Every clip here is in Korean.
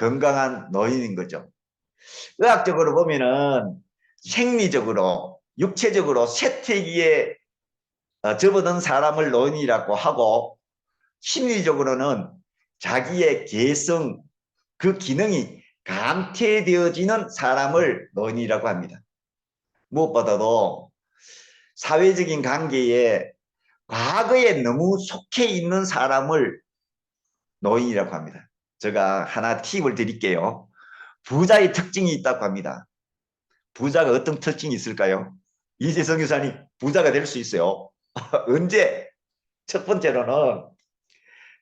건강한 노인인 거죠. 의학적으로 보면은 생리적으로, 육체적으로 쇠퇴기에 접어든 사람을 노인이라고 하고, 심리적으로는 자기의 개성, 그 기능이 감퇴되어지는 사람을 노인이라고 합니다. 무엇보다도 사회적인 관계에 과거에 너무 속해 있는 사람을 노인이라고 합니다. 제가 하나 팁을 드릴게요. 부자의 특징이 있다고 합니다. 부자가 어떤 특징이 있을까요? 이재성 교사님, 부자가 될 수 있어요. 언제? 첫 번째로는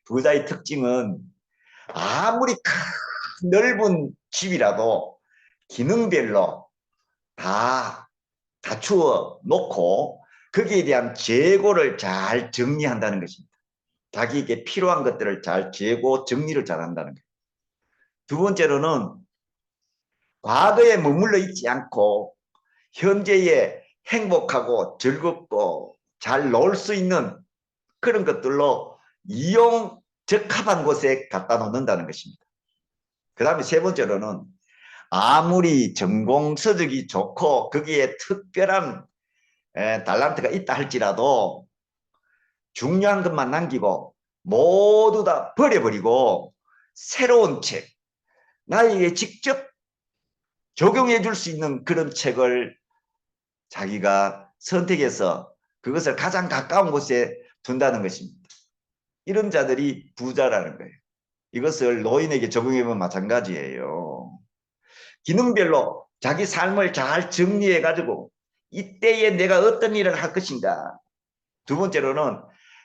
부자의 특징은 아무리 큰 넓은 집이라도 기능별로 다 갖추어 놓고 거기에 대한 재고를 잘 정리한다는 것입니다. 자기에게 필요한 것들을 잘 재고 정리를 잘 한다는 거예요. 두 번째로는 과거에 머물러 있지 않고 현재에 행복하고 즐겁고 잘 놀 수 있는 그런 것들로 이용 적합한 곳에 갖다 놓는다는 것입니다. 그 다음에 세 번째로는 아무리 전공 서적이 좋고 거기에 특별한 달란트가 있다 할지라도 중요한 것만 남기고 모두 다 버려버리고 새로운 책, 나에게 직접 적용해 줄 수 있는 그런 책을 자기가 선택해서 그것을 가장 가까운 곳에 둔다는 것입니다. 이런 자들이 부자라는 거예요. 이것을 노인에게 적용해보면 마찬가지예요. 기능별로 자기 삶을 잘 정리해가지고 이때에 내가 어떤 일을 할 것인가. 두 번째로는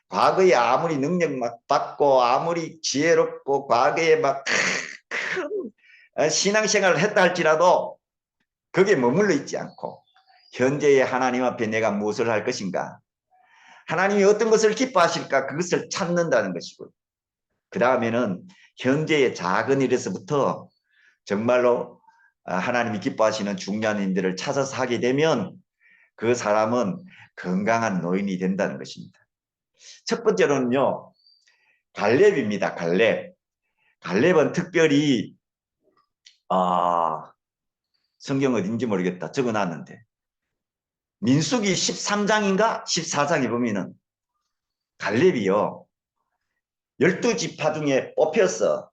과거에 아무리 능력 막 받고 아무리 지혜롭고 과거에 막 큰 신앙생활을 했다 할지라도 거기에 머물러 있지 않고 현재의 하나님 앞에 내가 무엇을 할 것인가. 하나님이 어떤 것을 기뻐하실까 그것을 찾는다는 것이고, 그 다음에는 현재의 작은 일에서부터 정말로 하나님이 기뻐하시는 중요한 일들을 찾아서 하게 되면 그 사람은 건강한 노인이 된다는 것입니다. 첫 번째로는요, 갈렙입니다. 갈렙은 특별히 성경 어딘지 모르겠다 적어놨는데 민수기 13장인가 14장에 보면은 갈렙이요 12지파 중에 뽑혀서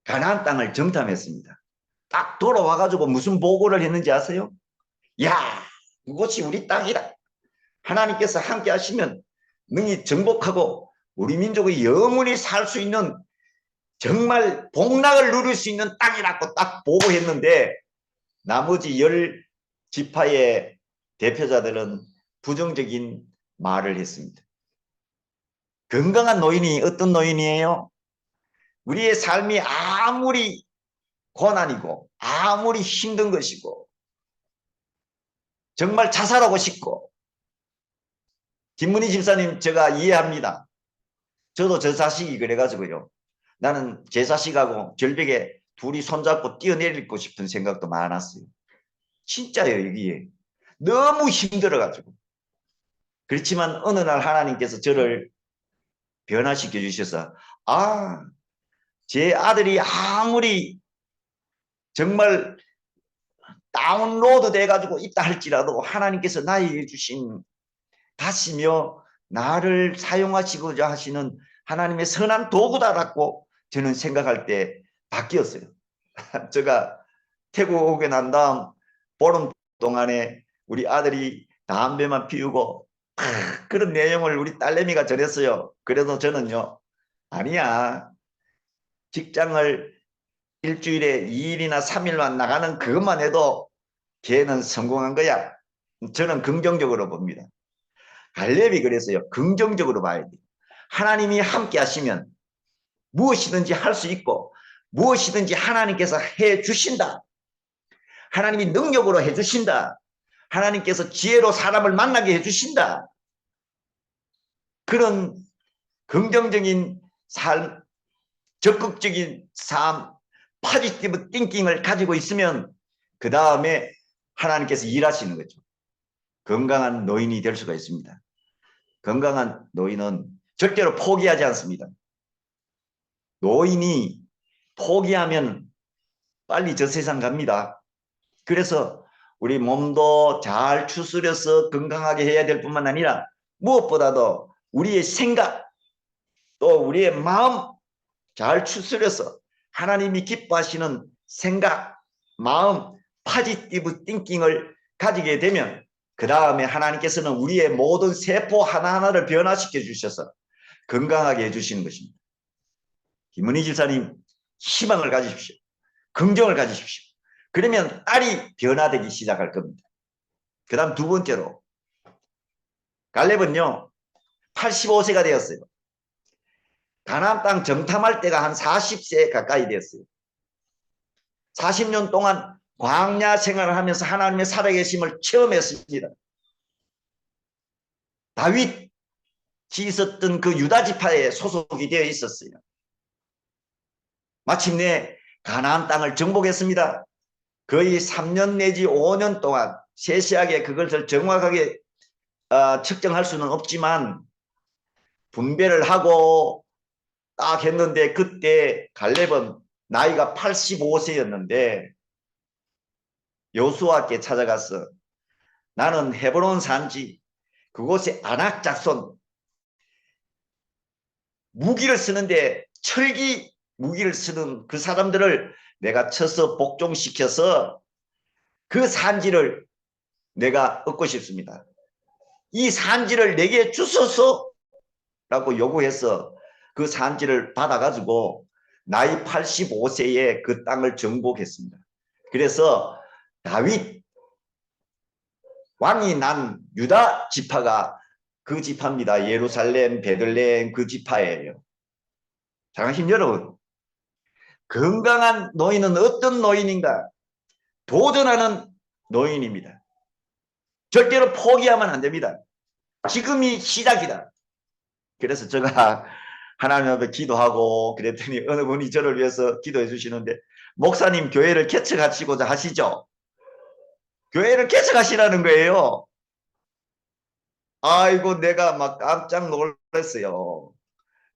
가나안 땅을 정탐했습니다. 딱 돌아와가지고 무슨 보고를 했는지 아세요? 야, 그곳이 우리 땅이다. 하나님께서 함께 하시면 능히 정복하고 우리 민족이 영원히 살 수 있는 정말 복락을 누릴 수 있는 땅이라고 딱 보고했는데 나머지 10지파의 대표자들은 부정적인 말을 했습니다. 건강한 노인이 어떤 노인이에요? 우리의 삶이 아무리 고난이고 아무리 힘든 것이고 정말 자살하고 싶고, 김문희 집사님 제가 이해합니다. 저도 저 자식이 그래가지고요. 나는 제 자식하고 절벽에 둘이 손잡고 뛰어내리고 싶은 생각도 많았어요. 진짜예요. 이게 너무 힘들어가지고. 그렇지만 어느 날 하나님께서 저를 변화시켜 주셔서 제 아들이 아무리 정말 다운로드 돼가지고 있다 할지라도 하나님께서 나에게 주신 다시며 나를 사용하시고자 하시는 하나님의 선한 도구다라고 저는 생각할 때 바뀌었어요. 제가 태국 오게 난 다음 보름 동안에 우리 아들이 담배만 피우고 그런 내용을 우리 딸내미가 전했어요. 그래서 저는요, 아니야, 직장을 일주일에 2일이나 3일만 나가는 그것만 해도 걔는 성공한 거야. 저는 긍정적으로 봅니다. 갈렙이 그랬어요. 긍정적으로 봐야 돼요. 하나님이 함께 하시면 무엇이든지 할 수 있고 무엇이든지 하나님께서 해 주신다. 하나님이 능력으로 해 주신다. 하나님께서 지혜로 사람을 만나게 해 주신다. 그런 긍정적인 삶, 적극적인 삶, 포지티브 띵킹을 가지고 있으면 그 다음에 하나님께서 일하시는 거죠. 건강한 노인이 될 수가 있습니다. 건강한 노인은 절대로 포기하지 않습니다. 노인이 포기하면 빨리 저 세상 갑니다. 그래서 우리 몸도 잘 추스려서 건강하게 해야 될 뿐만 아니라 무엇보다도 우리의 생각 또 우리의 마음 잘 추스려서 하나님이 기뻐하시는 생각, 마음, 파지티브 띵킹을 가지게 되면 그 다음에 하나님께서는 우리의 모든 세포 하나하나를 변화시켜 주셔서 건강하게 해주시는 것입니다. 김은희 집사님 희망을 가지십시오. 긍정을 가지십시오. 그러면 딸이 변화되기 시작할 겁니다. 그 다음 두 번째로 갈렙은요 85세가 되었어요. 가나안 땅 정탐할 때가 한 40세 가까이 되었어요. 40년 동안 광야 생활을 하면서 하나님의 살아계심을 체험했습니다. 다윗이 있었던 그 유다 지파에 소속이 되어 있었어요. 마침내 가나안 땅을 정복했습니다. 거의 3년 내지 5년 동안 세세하게 그것을 정확하게 측정할 수는 없지만 분배를 하고 딱 했는데 그때 갈렙은 나이가 85세였는데 여호수아께 찾아가서 나는 헤브론 산지 그곳에 아낙 작손 무기를 쓰는데 철기 무기를 쓰는 그 사람들을 내가 쳐서 복종시켜서 그 산지를 내가 얻고 싶습니다. 이 산지를 내게 주소서 라고 요구해서 그 산지를 받아가지고 나이 85세에 그 땅을 정복했습니다. 그래서 다윗 왕이 난 유다 지파가 그 지파입니다. 예루살렘, 베들레헴 그 지파예요. 사랑하신 여러분, 건강한 노인은 어떤 노인인가? 도전하는 노인입니다. 절대로 포기하면 안 됩니다. 지금이 시작이다. 그래서 제가 하나님 앞에 기도하고 그랬더니 어느 분이 저를 위해서 기도해 주시는데 목사님 교회를 개척하시고자 하시죠? 교회를 개척하시라는 거예요. 아이고 내가 막 깜짝 놀랐어요.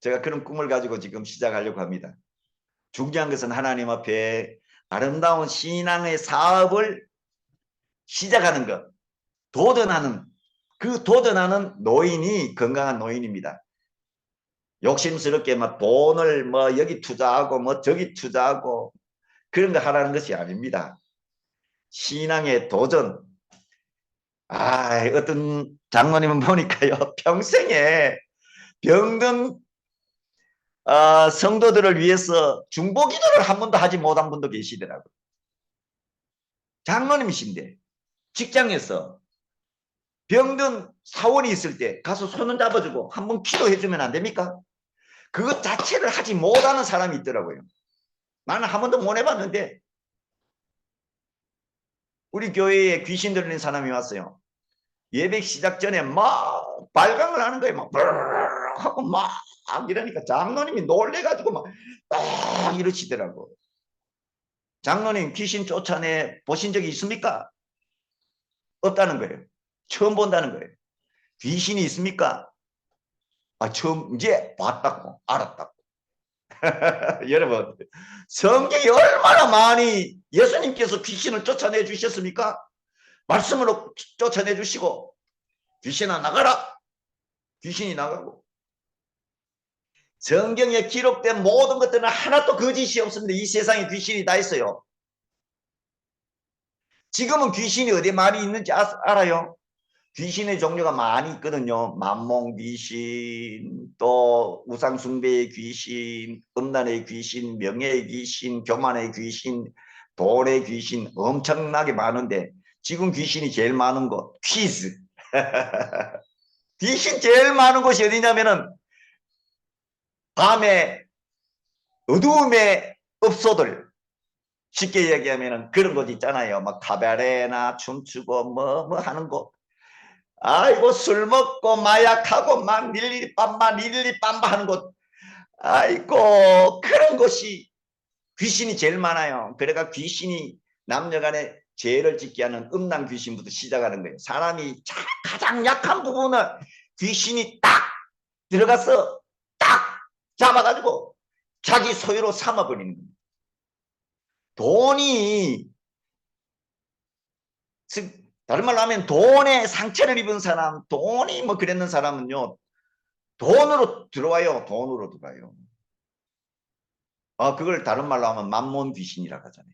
제가 그런 꿈을 가지고 지금 시작하려고 합니다. 중요한 것은 하나님 앞에 아름다운 신앙의 사업을 시작하는 것, 도전하는 그 도전하는 노인이 건강한 노인입니다. 욕심스럽게 막 돈을 뭐 여기 투자하고 뭐 저기 투자하고 그런 거 하라는 것이 아닙니다. 신앙의 도전. 어떤 장로님은 보니까요 평생에 병든 성도들을 위해서 중보기도를 한 번도 하지 못한 분도 계시더라고요. 장로님이신데 직장에서 병든 사원이 있을 때 가서 손을 잡아주고 한번 기도해주면 안 됩니까? 그것 자체를 하지 못하는 사람이 있더라고요. 나는 한 번도 못 해봤는데 우리 교회에 귀신 들리는 사람이 왔어요. 예배 시작 전에 막 발광을 하는 거예요. 막 하고 막 이러니까 장로님이 놀래가지고 막 이러시더라고. 장로님 귀신 쫓아내 보신 적이 있습니까? 없다는 거예요. 처음 본다는 거예요. 귀신이 있습니까? 처음 이제 봤다고 알았다고. 여러분 성경이 얼마나 많이 예수님께서 귀신을 쫓아내 주셨습니까? 말씀으로 쫓아내 주시고 귀신아 나가라. 귀신이 나가고 성경에 기록된 모든 것들은 하나도 거짓이 없습니다. 이 세상에 귀신이 다 있어요. 지금은 귀신이 어디에 많이 있는지 알아요? 귀신의 종류가 많이 있거든요. 만몽 귀신, 또 우상 숭배의 귀신, 음란의 귀신, 명예의 귀신, 교만의 귀신, 돈의 귀신 엄청나게 많은데 지금 귀신이 제일 많은 곳 퀴즈. 귀신 제일 많은 곳이 어디냐면은 밤에 어두움의 읍소들 쉽게 얘기하면은 그런 곳 있잖아요. 막 카바레나 춤추고 뭐 하는 곳. 아이고 술 먹고 마약하고 막 릴리 빰바 하는 곳. 아이고 그런 곳이 귀신이 제일 많아요. 그래가 귀신이 남녀간에 죄를 짓게 하는 음란 귀신부터 시작하는 거예요. 사람이 가장 약한 부분을 귀신이 딱 들어가서 딱 잡아가지고 자기 소유로 삼아버리는 겁니다. 돈이, 즉 다른 말로 하면 돈에 상처를 입은 사람, 돈이 뭐 그랬는 사람은요, 돈으로 들어와요. 돈으로 들어와요. 그걸 다른 말로 하면 만몬 귀신이라고 하잖아요.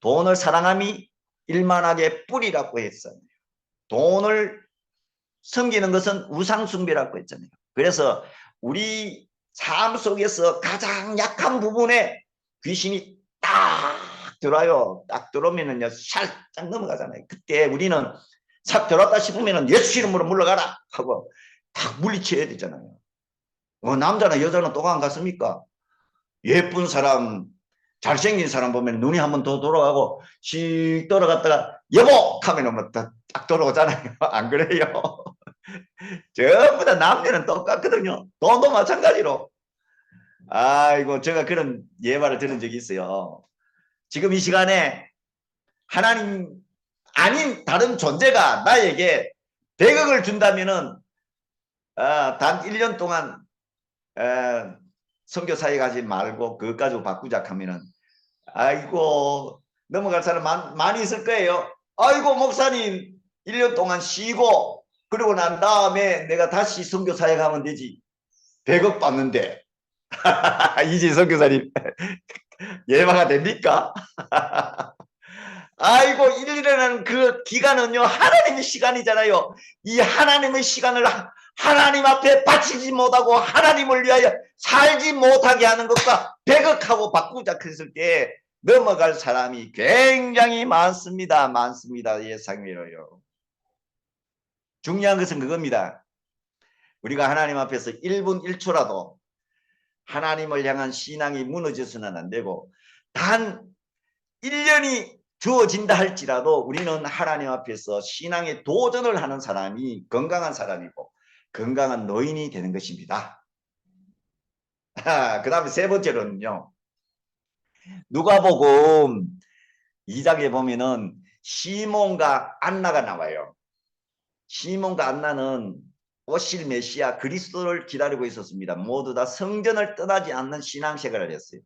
돈을 사랑함이 일만하게 뿌리라고 했잖아요. 돈을 섬기는 것은 우상숭배라고 했잖아요. 그래서 우리 삶 속에서 가장 약한 부분에 귀신이 딱 들어와요. 딱 들어오면은요, 살짝 넘어가잖아요. 그때 우리는 싹 들어왔다 싶으면은 예수 이름으로 물러가라 하고 딱 물리쳐야 되잖아요. 남자나 여자는 똑같은 것 같습니까? 예쁜 사람, 잘생긴 사람 보면 눈이 한 번 더 돌아가고 씩 돌아갔다가 여보 하면 뭐딱 돌아오잖아요. 안 그래요? 전부 다 남녀는 똑같거든요. 돈도 마찬가지로. 아이고, 제가 그런 예화를 들은 적이 있어요. 지금 이 시간에 하나님 아닌 다른 존재가 나에게 100억을 준다면은 단 1년 동안 선교사에 가지 말고 그것 가지고 바꾸자 하면은, 아이고, 넘어갈 사람 많이 있을 거예요. 아이고, 목사님 1년 동안 쉬고 그러고 난 다음에 내가 다시 선교사에 가면 되지. 100억 받는데. 이제 선교사님 예화가 됩니까? 아이고, 1년이라는 그 기간은요, 하나님의 시간이잖아요. 이 하나님의 시간을 하나님 앞에 바치지 못하고 하나님을 위하여 살지 못하게 하는 것과 100억하고 바꾸자 했을 때 넘어갈 사람이 굉장히 많습니다. 많습니다. 예상외로요. 중요한 것은 그겁니다. 우리가 하나님 앞에서 1분 1초라도 하나님을 향한 신앙이 무너져서는 안 되고, 단 1년이 주어진다 할지라도 우리는 하나님 앞에서 신앙의 도전을 하는 사람이 건강한 사람이고 건강한 노인이 되는 것입니다. 그 다음에 세 번째로는요, 누가복음 2장에 보면은 시몬과 안나가 나와요. 시몬과 안나는 오실 메시아 그리스도를 기다리고 있었습니다. 모두 다 성전을 떠나지 않는 신앙생활을 했어요.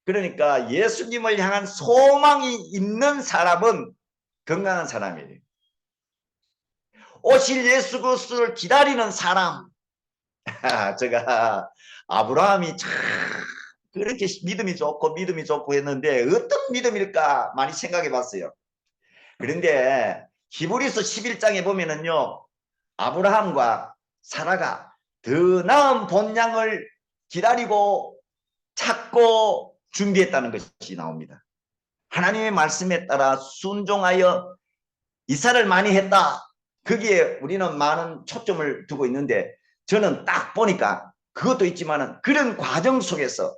그러니까 예수님을 향한 소망이 있는 사람은 건강한 사람이에요. 오실 예수 그리스도를 기다리는 사람. 제가 아브라함이 참 그렇게 믿음이 좋고 했는데 어떤 믿음일까 많이 생각해 봤어요. 그런데 히브리서 11장에 보면은요, 아브라함과 사라가 더 나은 본향을 기다리고 찾고 준비했다는 것이 나옵니다. 하나님의 말씀에 따라 순종하여 이사를 많이 했다. 거기에 우리는 많은 초점을 두고 있는데, 저는 딱 보니까 그것도 있지만 그런 과정 속에서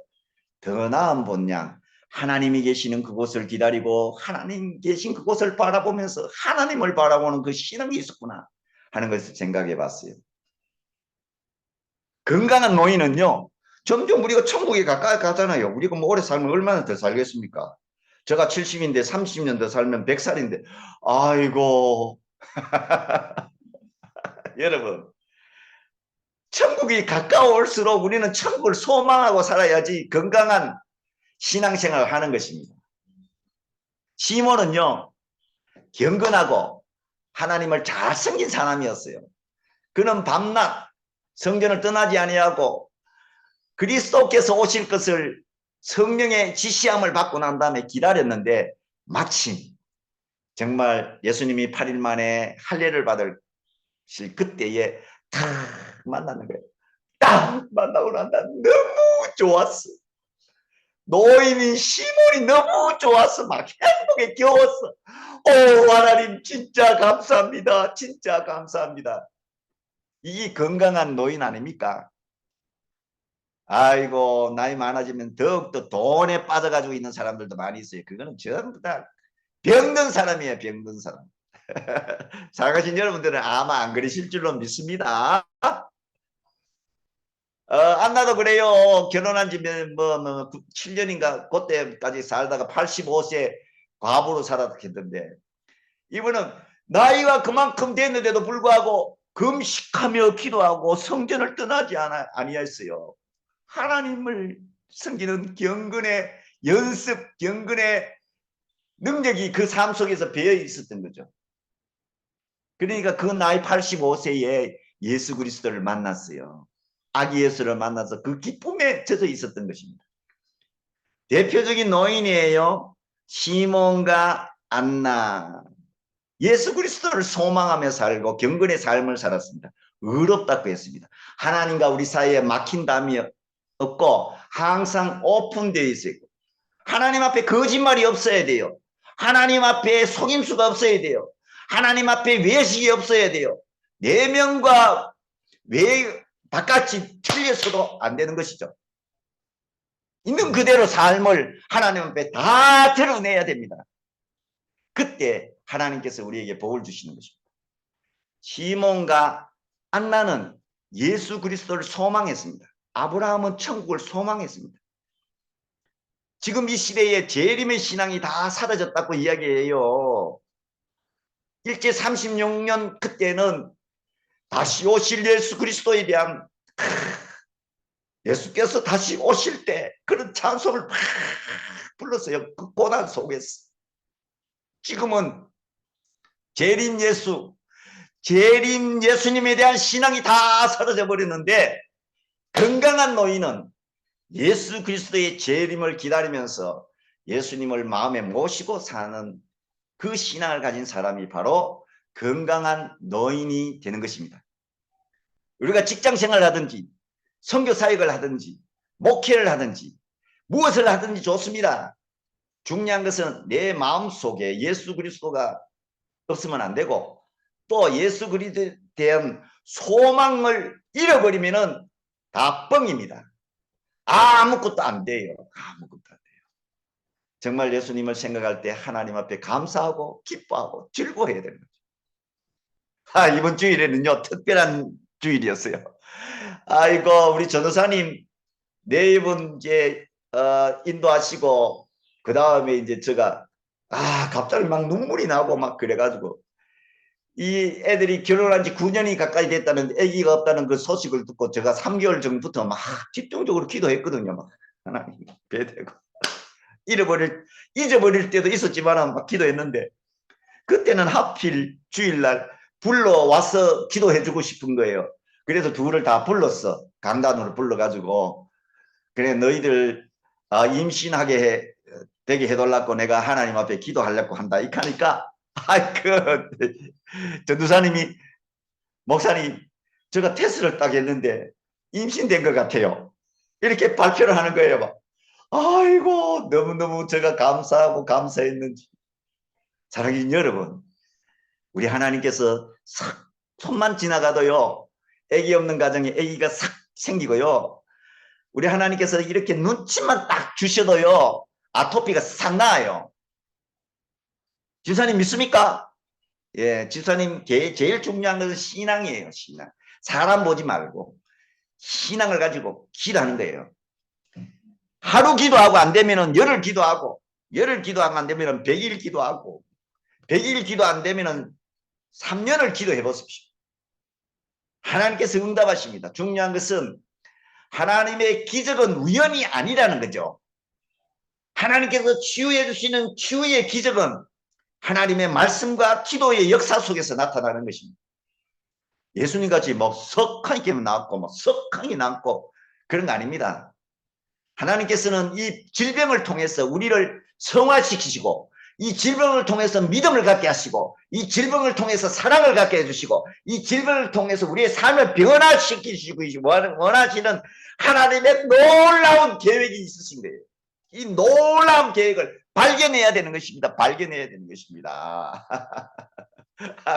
더 나은 본향, 하나님이 계시는 그곳을 기다리고 하나님 계신 그곳을 바라보면서 하나님을 바라보는 그 신앙이 있었구나 하는 것을 생각해 봤어요. 건강한 노인은요, 점점 우리가 천국에 가까이 가잖아요. 우리가 뭐 오래 살면 얼마나 더 살겠습니까? 제가 70인데 30년 더 살면 100살인데 아이고. 여러분, 천국이 가까울수록 우리는 천국을 소망하고 살아야지 건강한 신앙생활을 하는 것입니다. 시몬은요, 경건하고 하나님을 잘 섬긴 사람이었어요. 그는 밤낮 성전을 떠나지 아니하고 그리스도께서 오실 것을 성령의 지시함을 받고 난 다음에 기다렸는데, 마침 정말 예수님이 8일 만에 할례를 받을 그때에 딱 만나는 거예요. 딱 만나고 난 다음에 너무 좋았어. 노인인 시몬이 너무 좋았어. 막 행복에 겨웠어. 오, 하나님 진짜 감사합니다. 진짜 감사합니다. 이게 건강한 노인 아닙니까? 아이고, 나이 많아지면 더욱더 돈에 빠져가지고 있는 사람들도 많이 있어요. 그거는 전부 다 병든 사람이에요. 병든 사람. 사랑하신 여러분들은 아마 안 그러실 줄로 믿습니다. 안나도 그래요. 결혼한 지 7년인가 그때까지 살다가 85세 과부로 살았겠던데, 이분은 나이가 그만큼 됐는데도 불구하고 금식하며 기도하고 성전을 떠나지 아니했어요. 하나님을 섬기는 경건의 연습, 경건의 능력이 그 삶 속에서 배어 있었던 거죠. 그러니까 그 나이 85세에 예수 그리스도를 만났어요. 아기 예수를 만나서 그 기쁨에 젖어 있었던 것입니다. 대표적인 노인이에요. 시몬과 안나. 예수 그리스도를 소망하며 살고 경건의 삶을 살았습니다. 의롭다고 했습니다. 하나님과 우리 사이에 막힌 담이 없고 항상 오픈되어 있어요. 하나님 앞에 거짓말이 없어야 돼요. 하나님 앞에 속임수가 없어야 돼요. 하나님 앞에 외식이 없어야 돼요. 내면과 외 바깥이 틀려서도 안 되는 것이죠. 있는 그대로 삶을 하나님 앞에 다 드러내야 됩니다. 그때 하나님께서 우리에게 복을 주시는 것입니다. 시몬과 안나는 예수 그리스도를 소망했습니다. 아브라함은 천국을 소망했습니다. 지금 이 시대에 재림의 신앙이 다 사라졌다고 이야기해요. 일제 36년 그때는 다시 오실 예수 그리스도에 대한 예수께서 다시 오실 때 그런 찬송을 막 불렀어요. 그 고난 속에서. 지금은 재림 예수님에 대한 신앙이 다 사라져 버렸는데 건강한 노인은 예수 그리스도의 재림을 기다리면서 예수님을 마음에 모시고 사는 그 신앙을 가진 사람이 바로 건강한 노인이 되는 것입니다. 우리가 직장 생활을 하든지 선교 사역을 하든지 목회를 하든지 무엇을 하든지 좋습니다. 중요한 것은 내 마음속에 예수 그리스도가 없으면 안 되고 또 예수 그리스도에 대한 소망을 잃어버리면 다 뻥입니다. 아무것도 안 돼요. 아무것도 안 돼요. 정말 예수님을 생각할 때 하나님 앞에 감사하고 기뻐하고 즐거워해야 되는 거죠. 이번 주일에는요 특별한 주일이었어요. 아이고 우리 전도사님 네분 이제 인도하시고 그 다음에 이제 제가 갑자기 막 눈물이 나고 막 그래가지고 이 애들이 결혼한 지 9년이 가까이 됐다는 아기가 없다는 그 소식을 듣고 제가 3개월 전부터 막 집중적으로 기도했거든요. 막 하나님 배대고 잊어버릴 때도 있었지만 막 기도했는데 그때는 하필 주일날 불러와서 기도해주고 싶은 거예요. 그래서 둘을 다 불렀어. 강단으로 불러가지고 그래 너희들 임신하게 되게 해달라고 내가 하나님 앞에 기도하려고 한다. 이렇게 하니까 전도사님이 목사님 제가 테스트를 딱 했는데 임신된 것 같아요. 이렇게 발표를 하는 거예요. 막. 아이고 너무너무 제가 감사하고 감사했는지. 사랑하는 여러분 우리 하나님께서 싹 손만 지나가도요 애기 없는 가정에 애기가 싹 생기고요 우리 하나님께서 이렇게 눈치만 딱 주셔도요 아토피가 싹 나아요. 지사님 믿습니까? 예, 지사님 제일 중요한 것은 신앙이에요. 신앙. 사람 보지 말고 신앙을 가지고 기도하는 거예요. 하루 기도하고 안 되면은 열흘 기도하고 열흘 기도하면 안 되면은 100일 기도하고 100일 기도 안 되면은 3년을 기도해 보십시오. 하나님께서 응답하십니다. 중요한 것은 하나님의 기적은 우연이 아니라는 거죠. 하나님께서 치유해 주시는 치유의 기적은 하나님의 말씀과 기도의 역사 속에서 나타나는 것입니다. 예수님같이 뭐 석하게 나왔고 뭐 석하게 나왔고 그런 거 아닙니다. 하나님께서는 이 질병을 통해서 우리를 성화시키시고 이 질병을 통해서 믿음을 갖게 하시고 이 질병을 통해서 사랑을 갖게 해주시고 이 질병을 통해서 우리의 삶을 변화시키시고 원하시는 하나님의 놀라운 계획이 있으신 거예요. 이 놀라운 계획을 발견해야 되는 것입니다. 발견해야 되는 것입니다.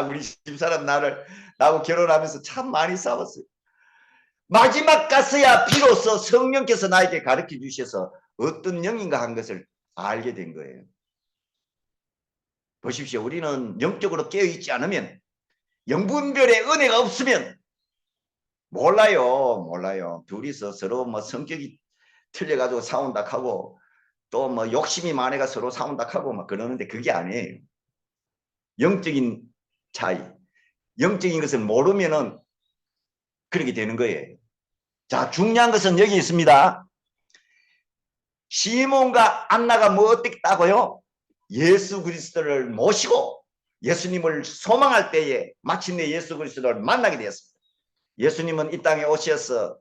우리 집사람 나하고 결혼하면서 참 많이 싸웠어요. 마지막 가서야 비로소 성령께서 나에게 가르쳐 주셔서 어떤 영인가 한 것을 알게 된 거예요. 보십시오. 우리는 영적으로 깨어있지 않으면 영분별의 은혜가 없으면 몰라요. 둘이서 서로 뭐 성격이 틀려가지고 싸운다 하고 또 뭐 욕심이 많아가 서로 싸운다 하고 막 그러는데 그게 아니에요. 영적인 차이, 영적인 것을 모르면은 그렇게 되는 거예요. 자, 중요한 것은 여기 있습니다. 시몬과 안나가 뭐 어떻다고요? 예수 그리스도를 모시고 예수님을 소망할 때에 마침내 예수 그리스도를 만나게 되었습니다. 예수님은 이 땅에 오셔서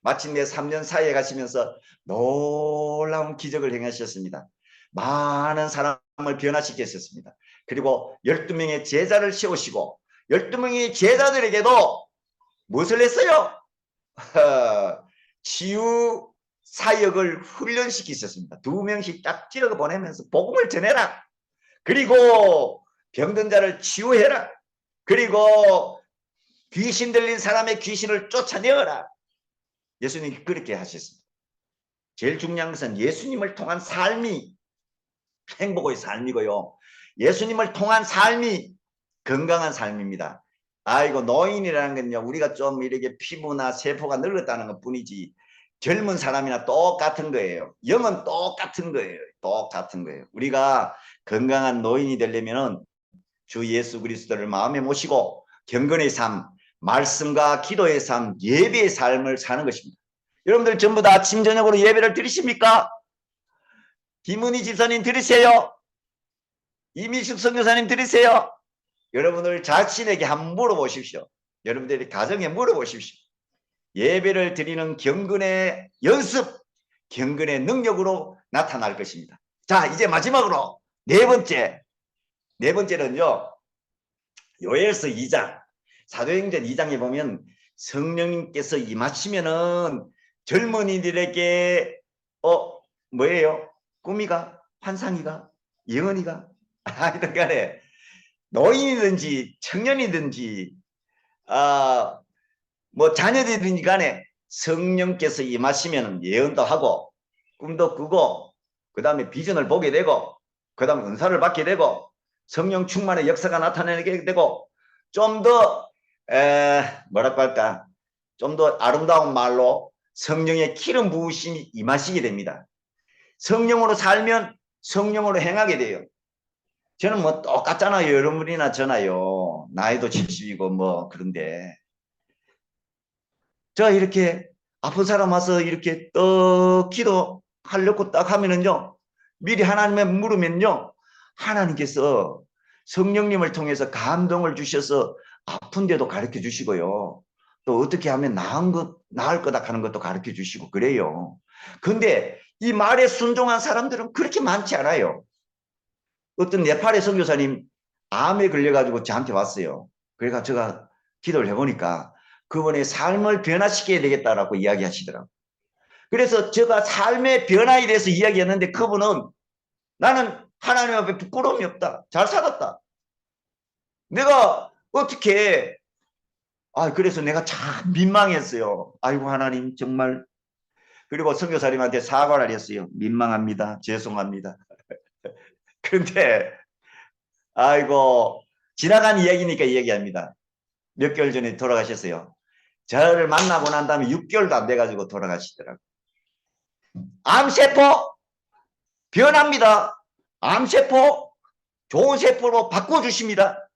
마침내 3년 사이에 가시면서 놀라운 기적을 행하셨습니다. 많은 사람을 변화시켰습니다. 그리고 12명의 제자를 세우시고 12명의 제자들에게도 무엇을 했어요? 치유 사역을 훈련시키셨습니다. 2명씩 딱 찍어 보내면서 복음을 전해라. 그리고 병든 자를 치유해라. 그리고 귀신 들린 사람의 귀신을 쫓아내어라. 예수님이 그렇게 하셨습니다. 제일 중요한 것은 예수님을 통한 삶이 행복의 삶이고요. 예수님을 통한 삶이 건강한 삶입니다. 아이고, 노인이라는 건요, 우리가 좀 이렇게 피부나 세포가 늙었다는 것 뿐이지 젊은 사람이나 똑같은 거예요. 영은 똑같은 거예요. 똑같은 거예요. 우리가 건강한 노인이 되려면은 주 예수 그리스도를 마음에 모시고 경건의 삶, 말씀과 기도의 삶, 예배의 삶을 사는 것입니다. 여러분들 전부 다 아침 저녁으로 예배를 드리십니까? 김은희 집사님 들으세요? 이미숙 선교사님 들으세요? 여러분들 자신에게 한번 물어보십시오. 여러분들이 가정에 물어보십시오. 예배를 드리는 경건의 연습, 경건의 능력으로 나타날 것입니다. 자, 이제 마지막으로 네 번째는요, 요엘서 2장, 사도행전 2장에 보면 성령님께서 임하시면은 젊은이들에게 뭐예요? 꿈이가, 환상이가, 영원이가, 하여튼 간에 노인이든지 청년이든지 뭐 자녀들이든지 간에 성령께서 임하시면 예언도 하고 꿈도 꾸고 그 다음에 비전을 보게 되고 그 다음에 은사를 받게 되고 성령 충만의 역사가 나타나게 되고 좀 더 뭐랄까 할까 좀 더 아름다운 말로 성령의 기름 부으심이 임하시게 됩니다. 성령으로 살면 성령으로 행하게 돼요. 저는 뭐 똑같잖아요. 여러분이나 저나요. 나이도 70이고 뭐 그런데 저 이렇게 아픈 사람 와서 이렇게 떡 기도하려고 딱 하면은요, 미리 하나님께 물으면요, 하나님께서 성령님을 통해서 감동을 주셔서 아픈데도 가르쳐 주시고요, 또 어떻게 하면 나을 거다 하는 것도 가르쳐 주시고 그래요. 근데 이 말에 순종한 사람들은 그렇게 많지 않아요. 어떤 네팔의 선교사님 암에 걸려가지고 저한테 왔어요. 그러니까 제가 기도를 해보니까 그분의 삶을 변화시켜야 되겠다라고 이야기하시더라고요. 그래서 제가 삶의 변화에 대해서 이야기했는데 그분은 나는 하나님 앞에 부끄러움이 없다. 잘 살았다. 내가 어떻게 그래서 내가 참 민망했어요. 아이고 하나님 정말. 그리고 선교사님한테 사과를 했어요. 민망합니다. 죄송합니다. 그런데 아이고 지나간 이야기니까 이야기합니다. 몇 개월 전에 돌아가셨어요. 저를 만나고 난 다음에 6개월도 안 돼가지고 돌아가시더라고요. 암세포 변합니다. 암세포 좋은 세포로 바꿔주십니다.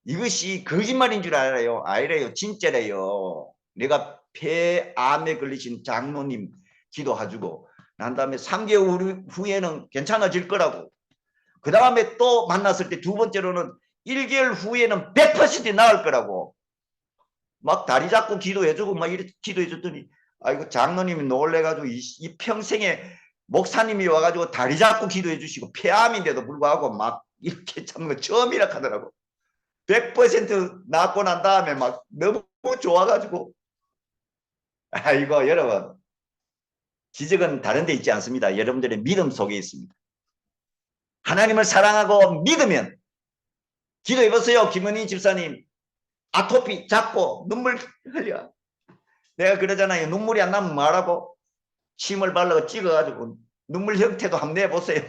이것이 거짓말인 줄 알아요? 아니래요. 진짜래요. 내가 폐암에 걸리신 장로님 기도해주고 난 다음에 3개월 후에는 괜찮아질 거라고. 그 다음에 또 만났을 때 두 번째로는 1개월 후에는 100% 나을 거라고. 막 다리 잡고 기도해주고 막 이렇게 기도해줬더니 아이고 장로님이 놀래가지고 이 평생에 목사님이 와가지고 다리 잡고 기도해주시고 폐암인데도 불구하고 막 이렇게 참는 거 처음이라 하더라고. 100% 낫고 난 다음에 막 너무 좋아가지고 아이고 여러분 기적은 다른 데 있지 않습니다. 여러분들의 믿음 속에 있습니다. 하나님을 사랑하고 믿으면 기도해보세요. 김은희 집사님 아토피 잡고 눈물 흘려. 내가 그러잖아요. 눈물이 안 나면 말하고 침을 발라서 찍어가지고 눈물 형태도 한번 내보세요.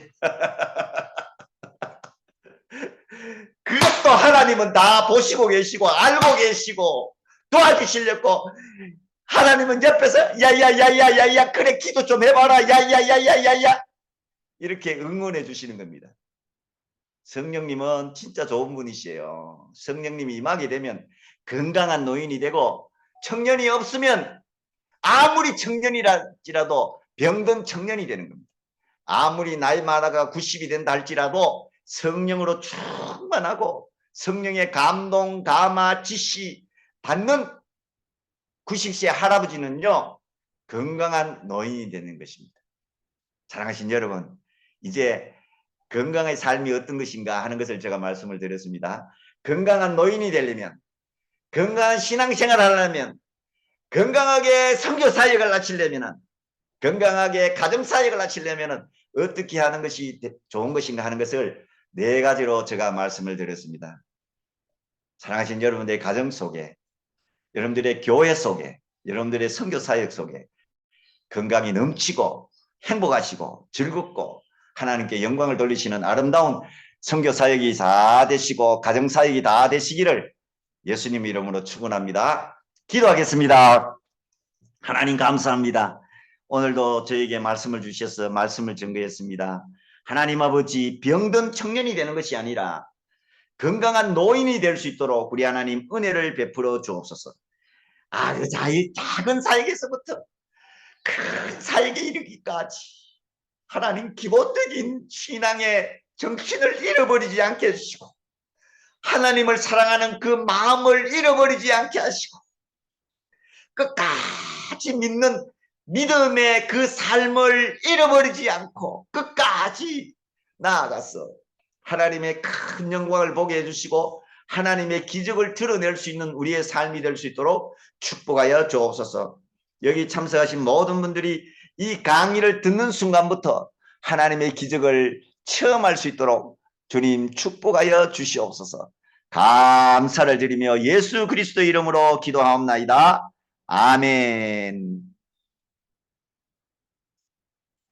그것도 하나님은 다 보시고 계시고 알고 계시고 도와주시려고 하나님은 옆에서 야야야야야야 그래 기도 좀 해봐라 야야야야야야 이렇게 응원해 주시는 겁니다. 성령님은 진짜 좋은 분이시에요. 성령님이 임하게 되면 건강한 노인이 되고 청년이 없으면 아무리 청년이랄지라도 병든 청년이 되는 겁니다. 아무리 나이 많아가 90이 된다 할지라도 성령으로 충만하고 성령의 감동, 감화, 지시 받는 90세 할아버지는요, 건강한 노인이 되는 것입니다. 사랑하신 여러분, 이제 건강의 삶이 어떤 것인가 하는 것을 제가 말씀을 드렸습니다. 건강한 노인이 되려면, 건강한 신앙생활을 하려면, 건강하게 선교사역을 마치려면, 건강하게 가정사역을 마치려면 어떻게 하는 것이 좋은 것인가 하는 것을 4가지로 제가 말씀을 드렸습니다. 사랑하신 여러분들의 가정 속에, 여러분들의 교회 속에, 여러분들의 선교사역 속에 건강이 넘치고 행복하시고 즐겁고 하나님께 영광을 돌리시는 아름다운 선교사역이 다 되시고 가정사역이 다 되시기를 예수님 이름으로 축원합니다. 기도하겠습니다. 하나님 감사합니다. 오늘도 저에게 말씀을 주셔서 말씀을 증거했습니다. 하나님 아버지, 병든 청년이 되는 것이 아니라 건강한 노인이 될 수 있도록 우리 하나님 은혜를 베풀어 주옵소서. 그 작은 사역에서부터 큰 사역에 이르기까지 하나님 기본적인 신앙의 정신을 잃어버리지 않게 해주시고 하나님을 사랑하는 그 마음을 잃어버리지 않게 하시고 끝까지 믿는 믿음의 그 삶을 잃어버리지 않고 끝까지 나아가서 하나님의 큰 영광을 보게 해주시고 하나님의 기적을 드러낼 수 있는 우리의 삶이 될 수 있도록 축복하여 주옵소서. 여기 참석하신 모든 분들이 이 강의를 듣는 순간부터 하나님의 기적을 체험할 수 있도록 주님 축복하여 주시옵소서. 감사를 드리며 예수 그리스도 이름으로 기도하옵나이다. 아멘.